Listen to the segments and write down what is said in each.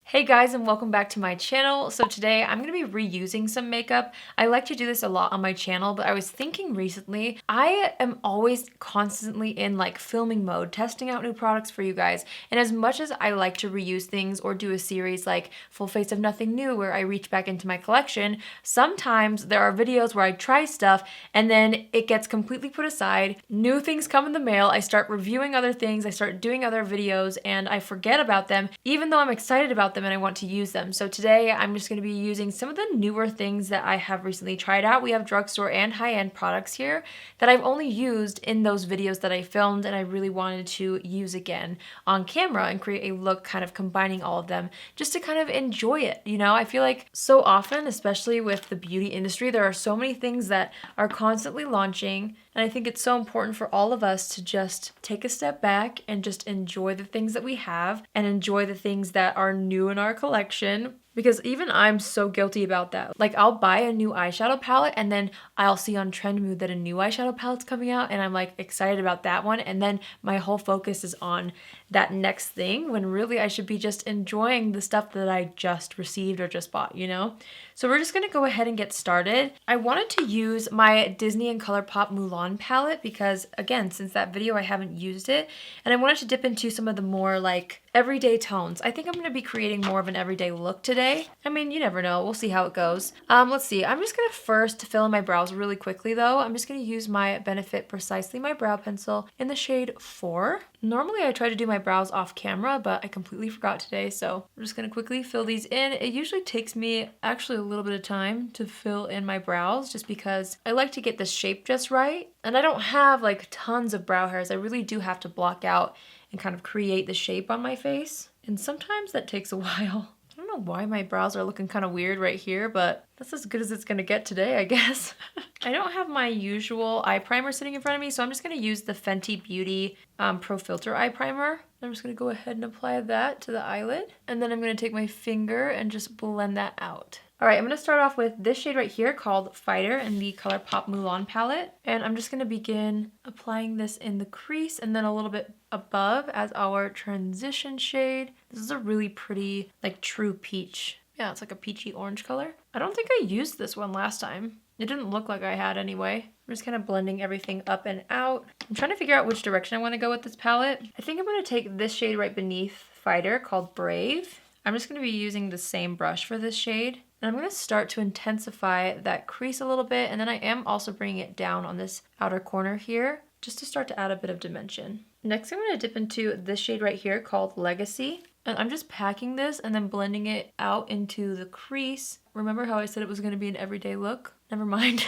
Hey guys, and welcome back to my channel. So today I'm going to be reusing some makeup. I like to do this a lot on my channel, but I was thinking recently, I am always constantly in like filming mode, testing out new products for you guys. And as much as I like to reuse things or do a series like Full Face of Nothing New where I reach back into my collection, sometimes there are videos where I try stuff and then it gets completely put aside. New things come in the mail. I start reviewing other things. I start doing other videos and I forget about them, even though I'm excited about them and I want to use them. So today I'm just going to be using some of the newer things that I have recently tried out. We have drugstore and high-end products here that I've only used in those videos that I filmed and I really wanted to use again on camera and create a look kind of combining all of them just to kind of enjoy it. You know, I feel like so often, especially with the beauty industry, there are so many things that are constantly launching, and I think it's so important for all of us to just take a step back and just enjoy the things that we have and enjoy the things that are new in our collection. Because even I'm so guilty about that. Like I'll buy a new eyeshadow palette and then I'll see on Trendmood that a new eyeshadow palette's coming out and I'm like excited about that one, and then my whole focus is on that next thing when really I should be just enjoying the stuff that I just received or just bought, you know? So we're just gonna go ahead and get started. I wanted to use my Disney and ColourPop Mulan palette because again, since that video I haven't used it, and I wanted to dip into some of the more like everyday tones. I think I'm gonna be creating more of an everyday look today. I mean, you never know, we'll see how it goes. Let's see, I'm just gonna first fill in my brows really quickly though. I'm just gonna use my Benefit Precisely My Brow Pencil in the shade 4. Normally I try to do my brows off camera, but I completely forgot today, so I'm just gonna quickly fill these in. It usually takes me actually a little bit of time to fill in my brows just because I like to get the shape just right. And I don't have like tons of brow hairs. I really do have to block out and kind of create the shape on my face. And sometimes that takes a while. I don't know why my brows are looking kind of weird right here, but that's as good as it's gonna get today, I guess. I don't have my usual eye primer sitting in front of me, so I'm just gonna use the Fenty Beauty Pro Filter Eye Primer. I'm just gonna go ahead and apply that to the eyelid. And then I'm gonna take my finger and just blend that out. All right, I'm gonna start off with this shade right here called Fighter in the ColourPop Mulan palette. And I'm just gonna begin applying this in the crease and then a little bit above as our transition shade. This is a really pretty, like true peach. Yeah, it's like a peachy orange color. I don't think I used this one last time. It didn't look like I had anyway. I'm just kind of blending everything up and out. I'm trying to figure out which direction I want to go with this palette. I think I'm going to take this shade right beneath Fighter called Brave. I'm just going to be using the same brush for this shade. And I'm going to start to intensify that crease a little bit. And then I am also bringing it down on this outer corner here just to start to add a bit of dimension. Next, I'm going to dip into this shade right here called Legacy. And I'm just packing this and then blending it out into the crease. Remember how I said it was going to be an everyday look? Never mind.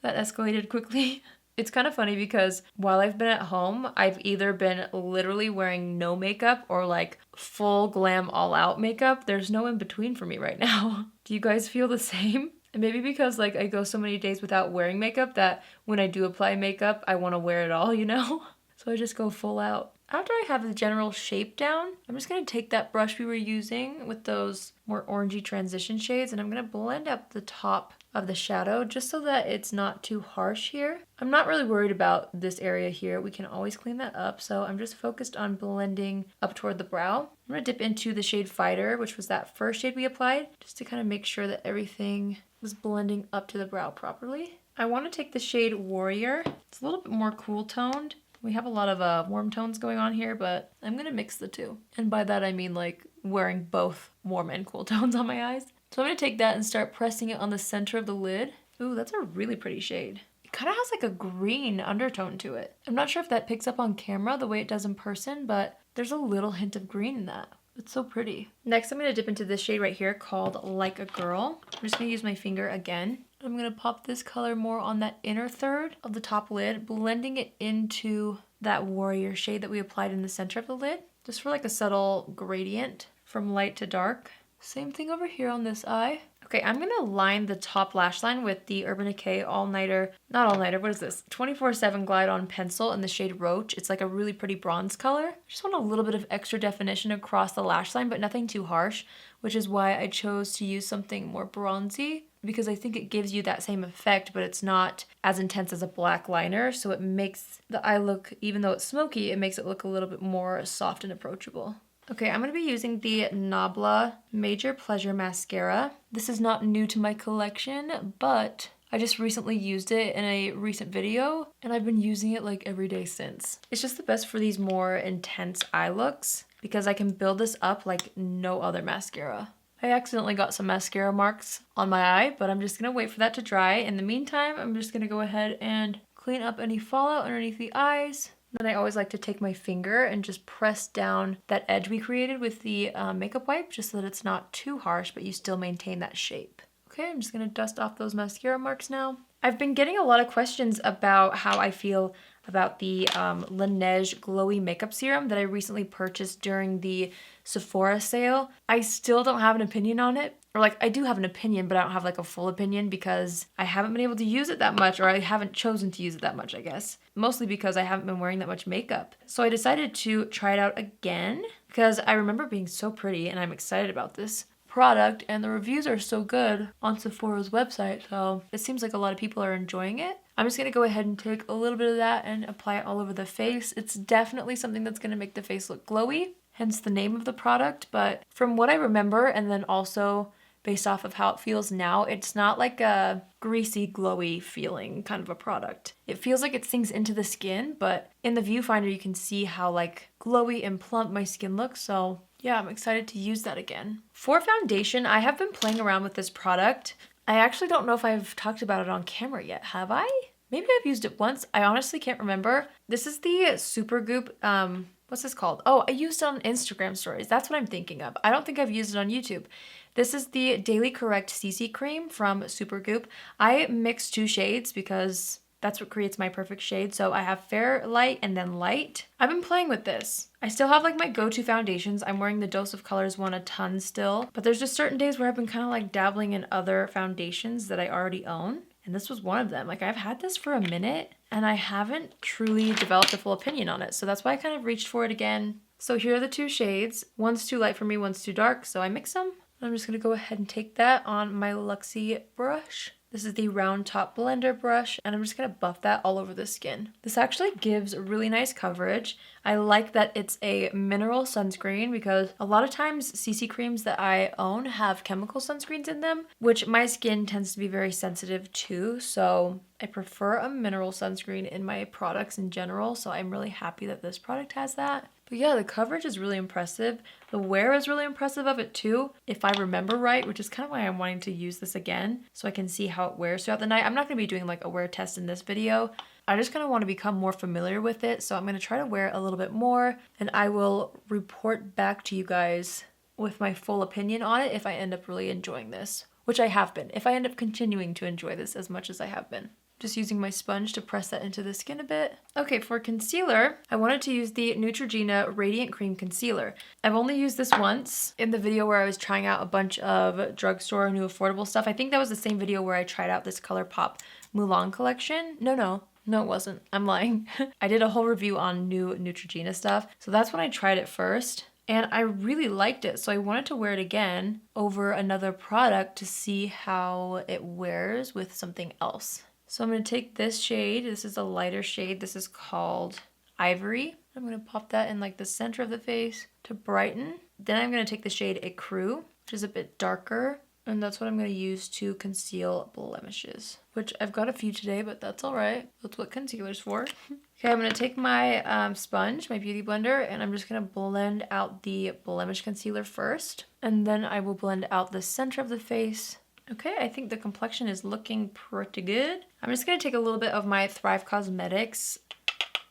That escalated quickly. It's kind of funny because while I've been at home, I've either been literally wearing no makeup or like full glam all out makeup. There's no in between for me right now. Do you guys feel the same? And maybe because like I go so many days without wearing makeup that when I do apply makeup, I want to wear it all, you know? So I just go full out. After I have the general shape down, I'm just going to take that brush we were using with those more orangey transition shades and I'm going to blend up the top of the shadow just so that it's not too harsh here. I'm not really worried about this area here. We can always clean that up. So I'm just focused on blending up toward the brow. I'm going to dip into the shade Fighter, which was that first shade we applied, just to kind of make sure that everything was blending up to the brow properly. I want to take the shade Warrior. It's a little bit more cool toned. We have a lot of warm tones going on here, but I'm going to mix the two. And by that I mean like wearing both warm and cool tones on my eyes. So I'm going to take that and start pressing it on the center of the lid. Ooh, that's a really pretty shade. It kind of has like a green undertone to it. I'm not sure if that picks up on camera the way it does in person, but there's a little hint of green in that. It's so pretty. Next, I'm going to dip into this shade right here called Like a Girl. I'm just going to use my finger again. I'm going to pop this color more on that inner third of the top lid, blending it into that Warrior shade that we applied in the center of the lid, just for like a subtle gradient from light to dark. Same thing over here on this eye. Okay, I'm gonna line the top lash line with the Urban Decay not all-nighter, what is this? 24/7 Glide On Pencil in the shade Roach. It's like a really pretty bronze color. Just want a little bit of extra definition across the lash line, but nothing too harsh, which is why I chose to use something more bronzy, because I think it gives you that same effect, but it's not as intense as a black liner, so it makes the eye look, even though it's smoky, it makes it look a little bit more soft and approachable. Okay, I'm going to be using the Nabla Major Pleasure Mascara. This is not new to my collection, but I just recently used it in a recent video, and I've been using it like every day since. It's just the best for these more intense eye looks because I can build this up like no other mascara. I accidentally got some mascara marks on my eye, but I'm just going to wait for that to dry. In the meantime, I'm just going to go ahead and clean up any fallout underneath the eyes. Then I always like to take my finger and just press down that edge we created with the makeup wipe just so that it's not too harsh, but you still maintain that shape. Okay, I'm just gonna dust off those mascara marks now. I've been getting a lot of questions about how I feel about the Laneige Glowy Makeup Serum that I recently purchased during the Sephora sale. I still don't have an opinion on it. Or like, I do have an opinion, but I don't have like a full opinion because I haven't been able to use it that much, or I haven't chosen to use it that much, I guess. Mostly because I haven't been wearing that much makeup. So I decided to try it out again because I remember being so pretty and I'm excited about this product and the reviews are so good on Sephora's website, so it seems like a lot of people are enjoying it. I'm just gonna go ahead and take a little bit of that and apply it all over the face. It's definitely something that's gonna make the face look glowy, hence the name of the product, but from what I remember and then also based off of how it feels now, it's not like a greasy, glowy feeling kind of a product. It feels like it sinks into the skin, but in the viewfinder you can see how like glowy and plump my skin looks, so yeah, I'm excited to use that again. For foundation, I have been playing around with this product. I actually don't know if I've talked about it on camera yet, have I? Maybe I've used it once. I honestly can't remember. This is the Supergoop, what's this called? Oh, I used it on Instagram stories. That's what I'm thinking of. I don't think I've used it on YouTube. This is the Daily Correct CC Cream from Supergoop. I mixed two shades because that's what creates my perfect shade. So I have fair, light, and then light. I've been playing with this. I still have like my go-to foundations. I'm wearing the Dose of Colors one a ton still, but there's just certain days where I've been kind of like dabbling in other foundations that I already own. And this was one of them. Like I've had this for a minute and I haven't truly developed a full opinion on it. So that's why I kind of reached for it again. So here are the two shades. One's too light for me, one's too dark. So I mix them. I'm just gonna go ahead and take that on my Luxie brush. This is the round top blender brush, and I'm just gonna buff that all over the skin. This actually gives really nice coverage. I like that it's a mineral sunscreen because a lot of times CC creams that I own have chemical sunscreens in them, which my skin tends to be very sensitive to, so I prefer a mineral sunscreen in my products in general, so I'm really happy that this product has that. But yeah, the coverage is really impressive. The wear is really impressive of it too, if I remember right, which is kind of why I'm wanting to use this again, so I can see how it wears throughout the night. I'm not going to be doing like a wear test in this video. I just kind of want to become more familiar with it, so I'm going to try to wear it a little bit more, and I will report back to you guys with my full opinion on it if I end up really enjoying this, which I have been, if I end up continuing to enjoy this as much as I have been. Just using my sponge to press that into the skin a bit. Okay, for concealer, I wanted to use the Neutrogena Radiant Cream Concealer. I've only used this once in the video where I was trying out a bunch of drugstore new affordable stuff. I think that was the same video where I tried out this ColourPop Mulan collection. No, it wasn't. I'm lying. I did a whole review on new Neutrogena stuff. So that's when I tried it first. And I really liked it, so I wanted to wear it again over another product to see how it wears with something else. So I'm going to take this shade. This is a lighter shade. This is called Ivory. I'm going to pop that in like the center of the face to brighten. Then I'm going to take the shade Ecru, which is a bit darker. And that's what I'm going to use to conceal blemishes, which I've got a few today, but that's all right. That's what concealer's for. Okay, I'm going to take my sponge, my beauty blender, and I'm just going to blend out the blemish concealer first. And then I will blend out the center of the face. Okay, I think the complexion is looking pretty good. I'm just going to take a little bit of my Thrive Cosmetics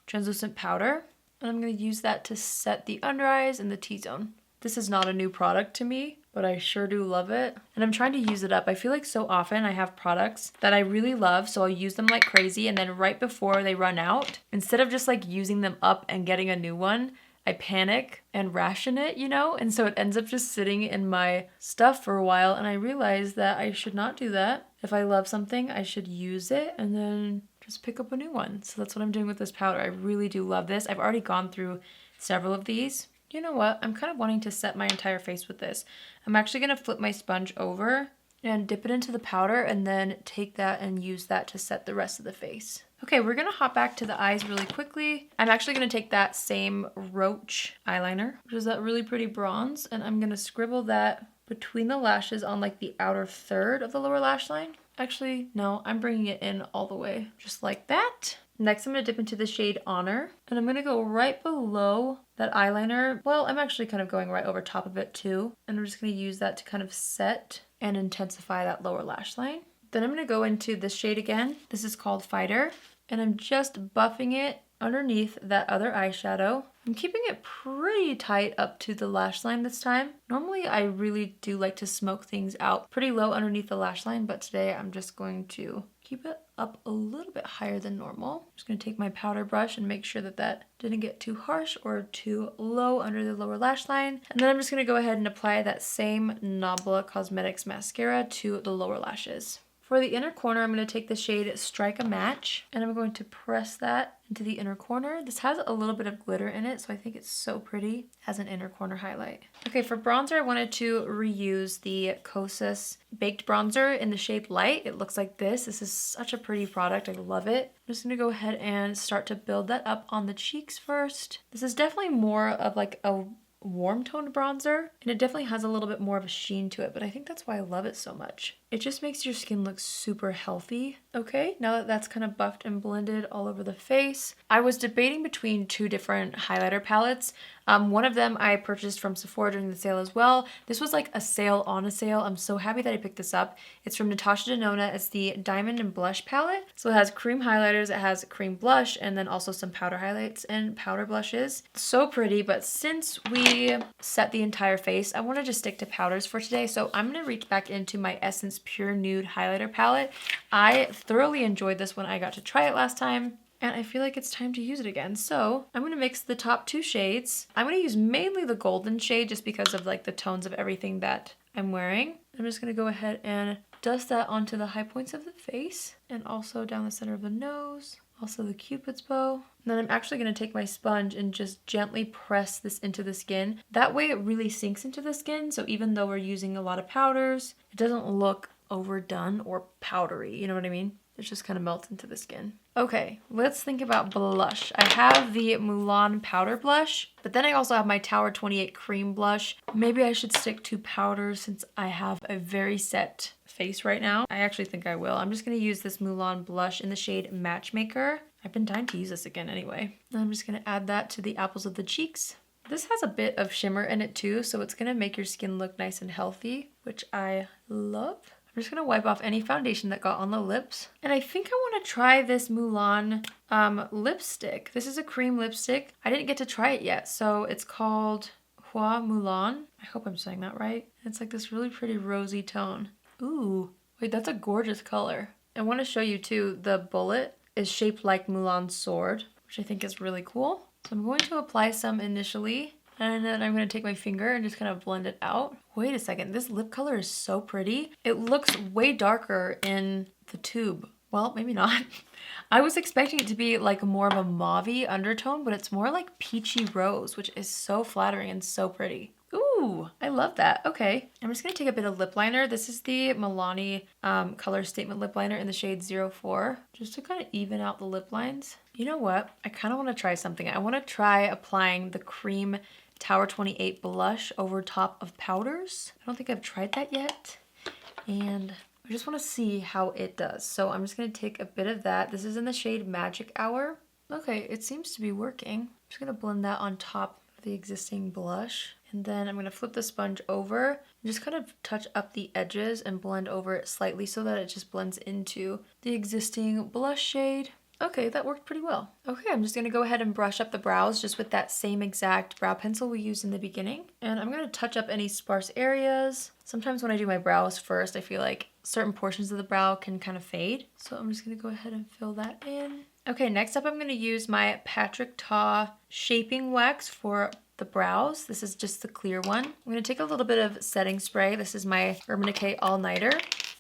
translucent powder, and I'm going to use that to set the under eyes and the T-zone. This is not a new product to me, but I sure do love it. And I'm trying to use it up. I feel like so often I have products that I really love, so I'll use them like crazy, and then right before they run out, instead of just like using them up and getting a new one, I panic and ration it, you know? And so it ends up just sitting in my stuff for a while, and I realize that I should not do that. If I love something, I should use it and then just pick up a new one. So that's what I'm doing with this powder. I really do love this. I've already gone through several of these. You know what? I'm kind of wanting to set my entire face with this. I'm actually going to flip my sponge over and dip it into the powder and then take that and use that to set the rest of the face. Okay, we're gonna hop back to the eyes really quickly. I'm actually gonna take that same Roach eyeliner, which is that really pretty bronze, and I'm gonna scribble that between the lashes on like the outer third of the lower lash line. Actually, no, I'm bringing it in all the way, just like that. Next, I'm gonna dip into the shade Honor, and I'm gonna go right below that eyeliner. Well, I'm actually kind of going right over top of it too, and I'm just gonna use that to kind of set and intensify that lower lash line. Then I'm gonna go into this shade again. This is called Fighter, and I'm just buffing it underneath that other eyeshadow. I'm keeping it pretty tight up to the lash line this time. Normally I really do like to smoke things out pretty low underneath the lash line, but today I'm just going to keep it up a little bit higher than normal. I'm just gonna take my powder brush and make sure that that didn't get too harsh or too low under the lower lash line. And then I'm just gonna go ahead and apply that same Nabla Cosmetics mascara to the lower lashes. For the inner corner, I'm going to take the shade Strike a Match, and I'm going to press that into the inner corner. This has a little bit of glitter in it, so I think it's so pretty as an inner corner highlight. Okay, for bronzer, I wanted to reuse the Kosas Baked Bronzer in the shade Light. It looks like this. This is such a pretty product. I love it. I'm just going to go ahead and start to build that up on the cheeks first. This is definitely more of like a warm toned bronzer, and it definitely has a little bit more of a sheen to it, but I think that's why I love it so much. It just makes your skin look super healthy. Okay, now that that's kind of buffed and blended all over the face, I was debating between two different highlighter palettes. One of them I purchased from Sephora during the sale as well. This was like a sale on a sale. I'm so happy that I picked this up. It's from Natasha Denona. It's the Diamond and Blush palette. So it has cream highlighters, it has cream blush, and then also some powder highlights and powder blushes. So pretty, but since we set the entire face, I wanted to stick to powders for today. So I'm going to reach back into my Essence Pure Nude highlighter palette. I thoroughly enjoyed this when I got to try it last time, and I feel like it's time to use it again. So I'm going to mix the top two shades. I'm going to use mainly the golden shade just because of like the tones of everything that I'm wearing. I'm just going to go ahead and dust that onto the high points of the face and also down the center of the nose, also the Cupid's bow. And then I'm actually going to take my sponge and just gently press this into the skin. That way it really sinks into the skin, so even though we're using a lot of powders, it doesn't look overdone or powdery, you know what I mean? It just kind of melts into the skin. Okay, let's think about blush. I have the Mulan powder blush, but then I also have my Tower 28 cream blush. Maybe I should stick to powder since I have a very set face right now. I actually think I will. I'm just going to use this Mulan blush in the shade Matchmaker. I've been dying to use this again anyway. And I'm just going to add that to the apples of the cheeks. This has a bit of shimmer in it too, so it's going to make your skin look nice and healthy, which I love. I'm just going to wipe off any foundation that got on the lips. And I think I want to try this Mulan lipstick. This is a cream lipstick. I didn't get to try it yet, so it's called Hua Mulan. I hope I'm saying that right. It's like this really pretty rosy tone. Ooh, wait, that's a gorgeous color. I want to show you too, the bullet is shaped like Mulan's sword, which I think is really cool. So I'm going to apply some initially, and then I'm going to take my finger and just kind of blend it out. Wait a second, this lip color is so pretty. It looks way darker in the tube. Well, maybe not. I was expecting it to be like more of a mauve-y undertone, but it's more like peachy rose, which is so flattering and so pretty. Ooh, I love that. Okay, I'm just gonna take a bit of lip liner. This is the Milani Color Statement Lip Liner in the shade 04, just to kind of even out the lip lines. You know what? I kind of want to try something. I want to try applying the cream Tower 28 blush over top of powders. I don't think I've tried that yet, and I just want to see how it does. So I'm just going to take a bit of that. This is in the shade Magic Hour. Okay, it seems to be working. I'm just going to blend that on top of the existing blush. And then I'm going to flip the sponge over and just kind of touch up the edges and blend over it slightly so that it just blends into the existing blush shade. Okay, that worked pretty well. Okay, I'm just going to go ahead and brush up the brows just with that same exact brow pencil we used in the beginning. And I'm going to touch up any sparse areas. Sometimes when I do my brows first, I feel like certain portions of the brow can kind of fade. So I'm just going to go ahead and fill that in. Okay, next up I'm going to use my Patrick Ta shaping wax for the brows. This is just the clear one. I'm going to take a little bit of setting spray. This is my Urban Decay All Nighter.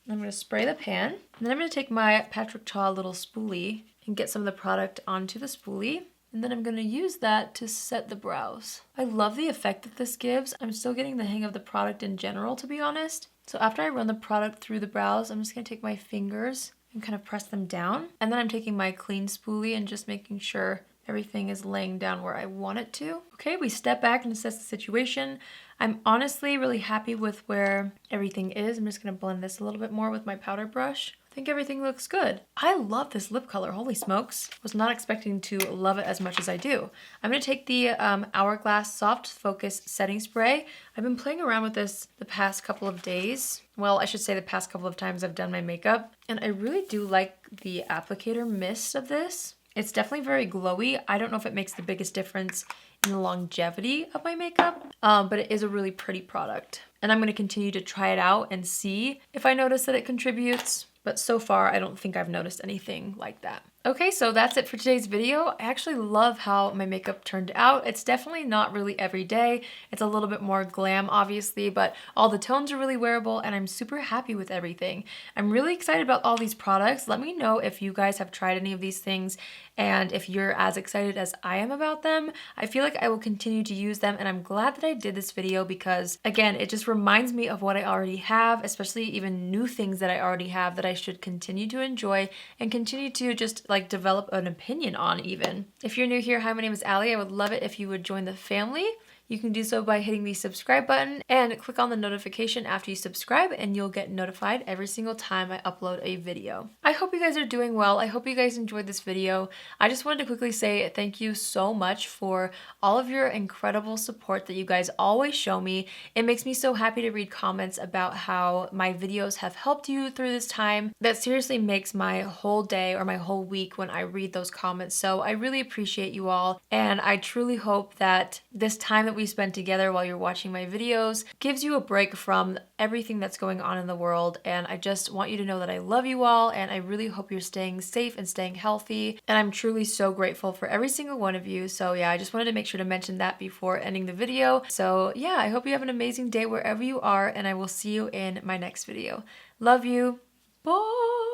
I'm going to spray the pan. And then I'm going to take my Patrick Ta little spoolie and get some of the product onto the spoolie. And then I'm going to use that to set the brows. I love the effect that this gives. I'm still getting the hang of the product in general, to be honest. So after I run the product through the brows, I'm just going to take my fingers and kind of press them down. And then I'm taking my clean spoolie and just making sure everything is laying down where I want it to. Okay, we step back and assess the situation. I'm honestly really happy with where everything is. I'm just gonna blend this a little bit more with my powder brush. I think everything looks good. I love this lip color, holy smokes. Was not expecting to love it as much as I do. I'm gonna take the Hourglass Soft Focus Setting Spray. I've been playing around with this the past couple of days. Well, I should say the past couple of times I've done my makeup. And I really do like the applicator mist of this. It's definitely very glowy. I don't know if it makes the biggest difference in the longevity of my makeup, but it is a really pretty product. And I'm gonna continue to try it out and see if I notice that it contributes. But so far, I don't think I've noticed anything like that. Okay, so that's it for today's video. I actually love how my makeup turned out. It's definitely not really every day. It's a little bit more glam, obviously, but all the tones are really wearable and I'm super happy with everything. I'm really excited about all these products. Let me know if you guys have tried any of these things and if you're as excited as I am about them. I feel like I will continue to use them and I'm glad that I did this video because, again, it just reminds me of what I already have, especially even new things that I already have that I should continue to enjoy and continue to just like develop an opinion on even. If you're new here, hi, my name is Allie. I would love it if you would join the family. You can do so by hitting the subscribe button and click on the notification after you subscribe and you'll get notified every single time I upload a video. I hope you guys are doing well. I hope you guys enjoyed this video. I just wanted to quickly say thank you so much for all of your incredible support that you guys always show me. It makes me so happy to read comments about how my videos have helped you through this time. That seriously makes my whole day or my whole week when I read those comments. So I really appreciate you all and I truly hope that this time that we spend together while you're watching my videos gives you a break from everything that's going on in the world. And I just want you to know that I love you all and I really hope you're staying safe and staying healthy. And I'm truly so grateful for every single one of you. So yeah, I just wanted to make sure to mention that before ending the video. So yeah, I hope you have an amazing day wherever you are and I will see you in my next video. Love you. Bye.